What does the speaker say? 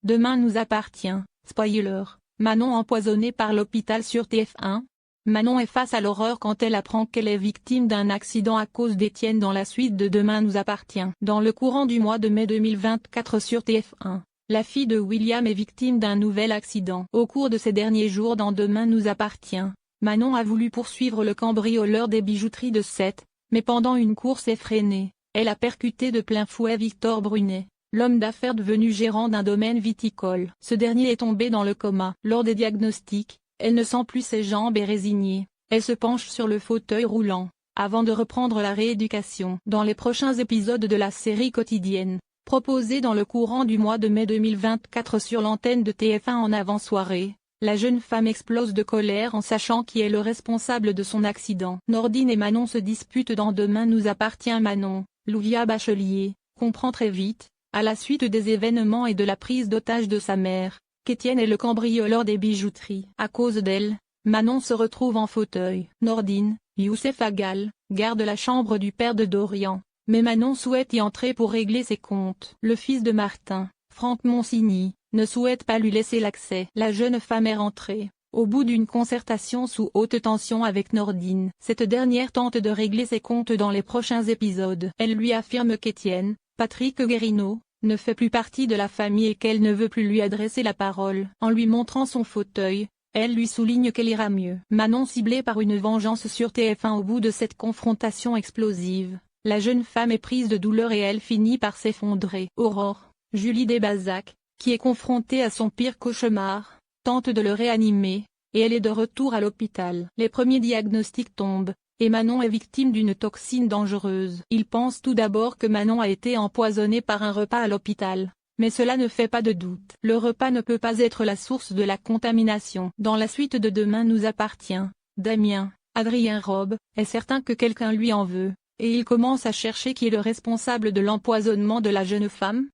Demain nous appartient. Spoiler, Manon empoisonnée par l'hôpital sur TF1. Manon est face à l'horreur quand elle apprend qu'elle est victime d'un accident à cause d'Étienne dans la suite de Demain nous appartient. Dans le courant du mois de mai 2024 sur TF1, la fille de William est victime d'un nouvel accident. Au cours de ces derniers jours dans Demain nous appartient, Manon a voulu poursuivre le cambrioleur des bijouteries de Sète, mais pendant une course effrénée, elle a percuté de plein fouet Victor Brunet, l'homme d'affaires devenu gérant d'un domaine viticole. Ce dernier est tombé dans le coma. Lors des diagnostics, elle ne sent plus ses jambes et résignée, elle se penche sur le fauteuil roulant, avant de reprendre la rééducation. Dans les prochains épisodes de la série quotidienne, proposée dans le courant du mois de mai 2024 sur l'antenne de TF1 en avant-soirée, la jeune femme explose de colère en sachant qui est le responsable de son accident. Nordine et Manon se disputent dans Demain nous appartient. Manon, Louvia Bachelier, comprend très vite, à la suite des événements et de la prise d'otage de sa mère, qu'Étienne est le cambrioleur des bijouteries. À cause d'elle, Manon se retrouve en fauteuil. Nordine, Youssef Agal, garde la chambre du père de Dorian, mais Manon souhaite y entrer pour régler ses comptes. Le fils de Martin, Franck Monsigny, ne souhaite pas lui laisser l'accès. La jeune femme est rentrée, au bout d'une concertation sous haute tension avec Nordine. Cette dernière tente de régler ses comptes dans les prochains épisodes. Elle lui affirme qu'Étienne, Patrick Guérino, ne fait plus partie de la famille et qu'elle ne veut plus lui adresser la parole. En lui montrant son fauteuil, elle lui souligne qu'elle ira mieux. Manon ciblée par une vengeance sur TF1 au bout de cette confrontation explosive. La jeune femme est prise de douleur et elle finit par s'effondrer. Aurore, Julie Desbazac, qui est confrontée à son pire cauchemar, tente de le réanimer, et elle est de retour à l'hôpital. Les premiers diagnostics tombent, et Manon est victime d'une toxine dangereuse. Ils pensent tout d'abord que Manon a été empoisonnée par un repas à l'hôpital, mais cela ne fait pas de doute. Le repas ne peut pas être la source de la contamination. Dans la suite de Demain nous appartient, Damien, Adrien Robe, est certain que quelqu'un lui en veut, et il commence à chercher qui est le responsable de l'empoisonnement de la jeune femme.